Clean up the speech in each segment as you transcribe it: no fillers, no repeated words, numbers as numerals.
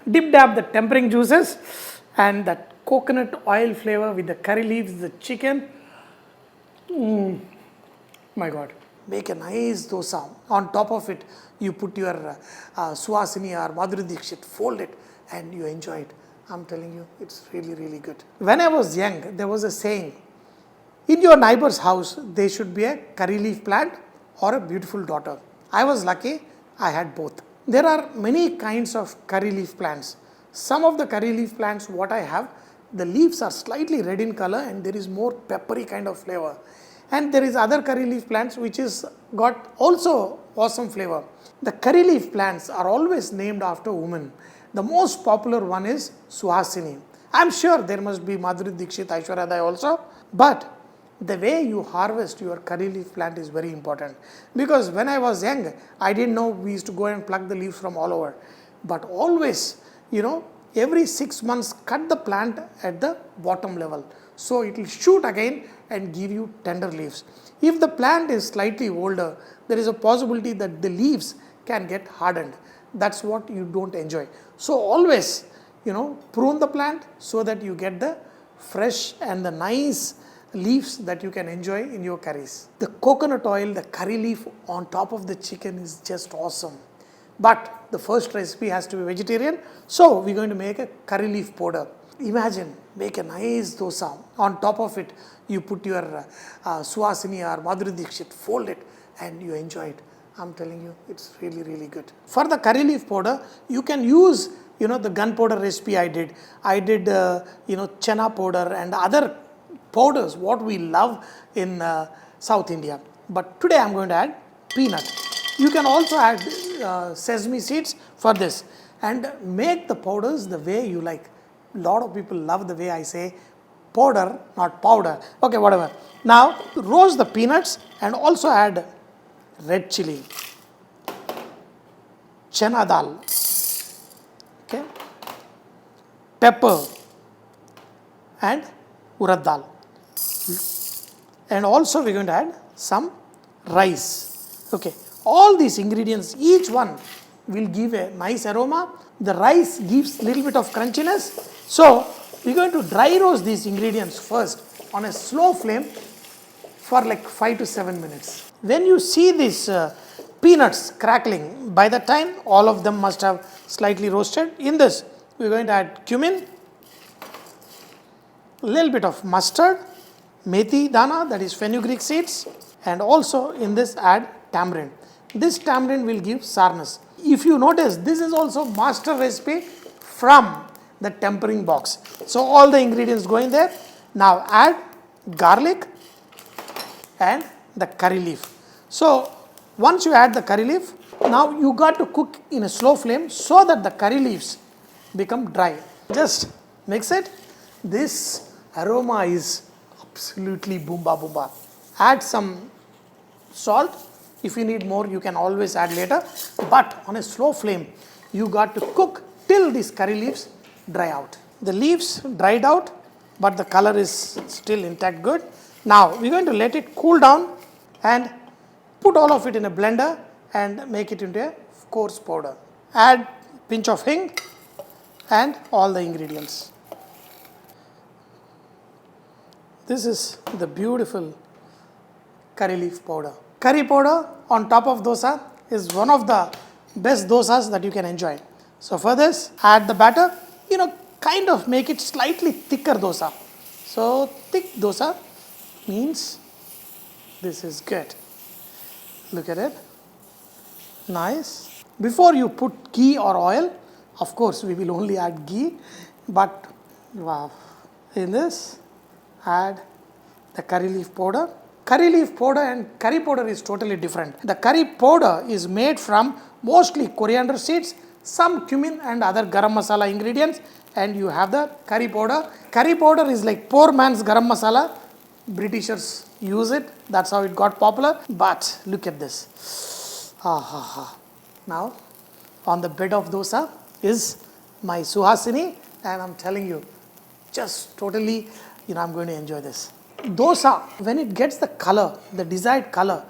Dip dab the tempering juices and that coconut oil flavor with the curry leaves, the chicken. My God. Make a nice dosa. On top of it, you put your suhasini or Madhuri Dikshit, fold it and you enjoy it. I'm telling you, it's really, really good. When I was young, there was a saying, in your neighbor's house, there should be a curry leaf plant or a beautiful daughter. I was lucky, I had both. There are many kinds of curry leaf plants. Some of the curry leaf plants, what I have, the leaves are slightly red in color and there is more peppery kind of flavor. And there is other curry leaf plants which is got also awesome flavor. The curry leaf plants are always named after women. The most popular one is Suhasini. I'm sure there must be Madhuri Dikshit, Aishwarya Rai also, but the way you harvest your curry leaf plant is very important. Because when I was young, I didn't know we used to go and pluck the leaves from all over. But always, every 6 months, cut the plant at the bottom level. So it will shoot again and give you tender leaves. If the plant is slightly older, there is a possibility that the leaves can get hardened. That's what you don't enjoy. So always, prune the plant so that you get the fresh and the nice leaves that you can enjoy in your curries. The coconut oil, the curry leaf on top of the chicken is just awesome. But the first recipe has to be vegetarian. So we're going to make a curry leaf powder. Imagine, make a nice dosa. On top of it, you put your suhasini or Madhuri Dikshit, fold it and you enjoy it. I'm telling you, it's really, really good. For the curry leaf powder, you can use, the gunpowder recipe I did. I did, Chana powder and other powders, what we love in South India. But today I'm going to add peanut. You can also add sesame seeds for this and make the powders the way you like. A lot of people love the way I say powder, not powder. Okay, whatever. Now, roast the peanuts and also add red chilli, Chana Dal, okay, pepper and Urad Dal. And also we're going to add some rice. Okay, all these ingredients, each one will give a nice aroma. The rice gives a little bit of crunchiness. So we're going to dry roast these ingredients first on a slow flame for like 5 to 7 minutes. When you see these peanuts crackling, by the time all of them must have slightly roasted. In this, we're going to add cumin, a little bit of mustard, Methi dana, that is fenugreek seeds, and also in this add tamarind. This tamarind will give sourness. If you notice, this is also master recipe from the tempering box. So all the ingredients go in there. Now add garlic and the curry leaf. So once you add the curry leaf, now you got to cook in a slow flame so that the curry leaves become dry. Just mix it. This aroma is absolutely boomba boomba. Add some salt. If you need more, you can always add later. But on a slow flame, you got to cook till these curry leaves dry out. The leaves dried out, but the color is still intact good. Now we're going to let it cool down and put all of it in a blender and make it into a coarse powder. Add pinch of hing and all the ingredients. This is the beautiful curry leaf powder. Curry powder on top of dosa is one of the best dosas that you can enjoy. So for this, add the batter, kind of make it slightly thicker dosa. So thick dosa means this is good. Look at it. Nice. Before you put ghee or oil, of course we will only add ghee, but wow. In this, add the curry leaf powder. Curry leaf powder and curry powder is totally different. The curry powder is made from mostly coriander seeds, some cumin and other garam masala ingredients, and you have the curry powder. Curry powder is like poor man's garam masala. Britishers use it. That's how it got popular. But look at this. Now, on the bed of dosa is my suhasini, and I'm telling you, just totally, I'm going to enjoy this. Dosa, when it gets the color, the desired color,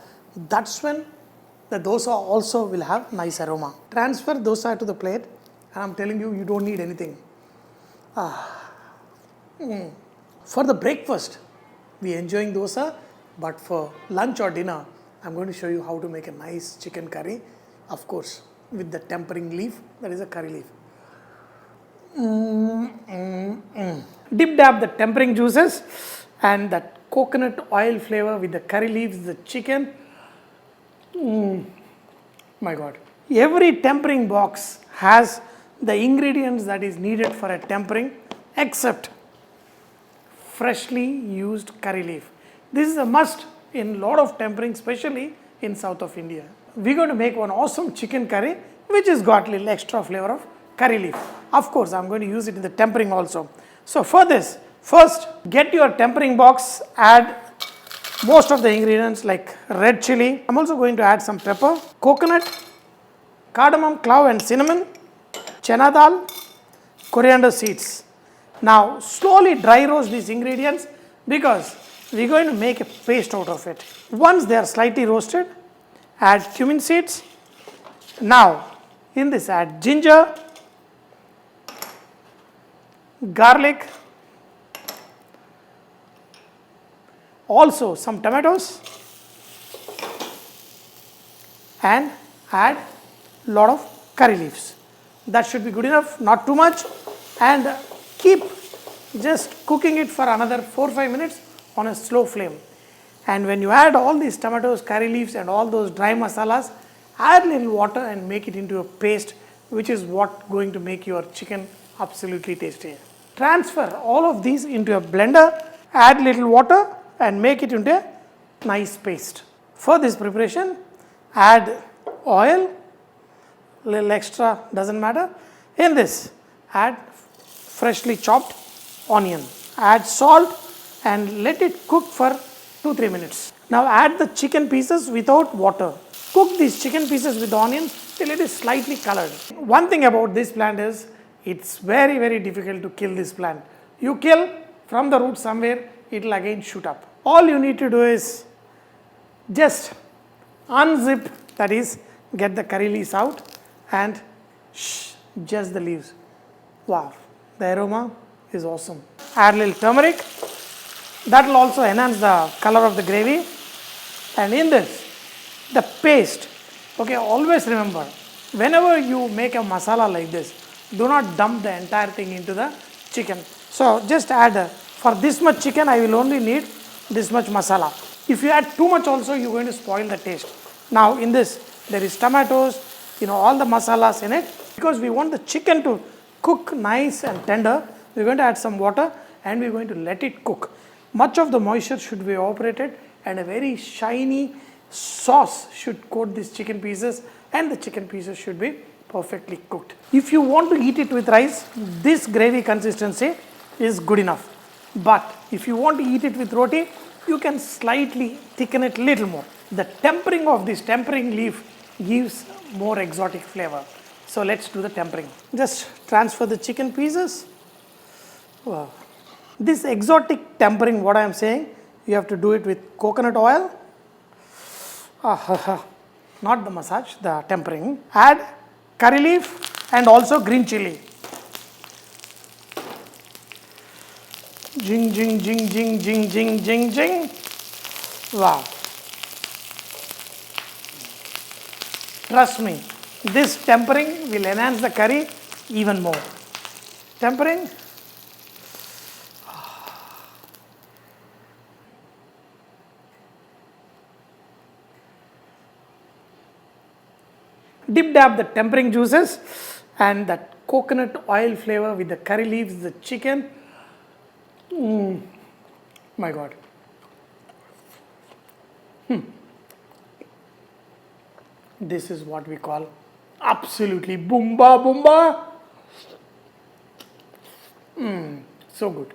that's when the dosa also will have nice aroma. Transfer dosa to the plate And I'm telling you, you don't need anything. For the breakfast, we are enjoying dosa, but for lunch or dinner, I'm going to show you how to make a nice chicken curry, of course, with the tempering leaf, that is a curry leaf. Dip dab the tempering juices and that coconut oil flavor with the curry leaves, the chicken. My God. Every tempering box has the ingredients that is needed for a tempering except freshly used curry leaf. This is a must in lot of tempering, especially in south of India. We're going to make one awesome chicken curry which has got little extra flavor of curry leaf. Of course, I'm going to use it in the tempering also. So for this, first get your tempering box, add most of the ingredients like red chilli. I'm also going to add some pepper, coconut, cardamom, clove and cinnamon, Chana Dal, coriander seeds. Now slowly dry roast these ingredients because we're going to make a paste out of it. Once they are slightly roasted, add cumin seeds. Now in this add ginger, garlic, also some tomatoes, and add lot of curry leaves. That should be good enough, not too much, and keep just cooking it for another 4-5 minutes on a slow flame. And when you add all these tomatoes, curry leaves and all those dry masalas, add little water and make it into a paste, which is what going to make your chicken absolutely tasty. Transfer all of these into a blender, add little water and make it into a nice paste. For this preparation, add oil, little extra doesn't matter. In this, add freshly chopped onion, add salt and let it cook for 2-3 minutes. Now add the chicken pieces without water. Cook these chicken pieces with the onion till it is slightly colored. One thing about this plant is it's very difficult to kill this plant. You kill from the root somewhere, it will again shoot up. All you need to do is just unzip, that is get the curry leaves out and just the leaves. Wow, the aroma is awesome. Add a little turmeric, that will also enhance the color of the gravy. And in this, the paste, okay, always remember, whenever you make a masala like this, do not dump the entire thing into the chicken. So just add, for this much chicken I will only need this much masala. If you add too much also, you're going to spoil the taste. Now in this, there is tomatoes, all the masalas in it. Because we want the chicken to cook nice and tender, we're going to add some water and we're going to let it cook. Much of the moisture should be evaporated and a very shiny sauce should coat these chicken pieces and the chicken pieces should be perfectly cooked. If you want to eat it with rice, this gravy consistency is good enough. But if you want to eat it with roti, you can slightly thicken it little more. The tempering of this tempering leaf gives more exotic flavor. So let's do the tempering. Just transfer the chicken pieces. Wow. This exotic tempering, what I am saying, you have to do it with coconut oil. Not the massage, the tempering. Add curry leaf and also green chilli. Jing, jing, jing, jing, jing, jing, jing, jing. Wow. Trust me, this tempering will enhance the curry even more. Tempering. Dip dab the tempering juices and that coconut oil flavor with the curry leaves, the chicken. My God. This is what we call absolutely boomba boomba. So good.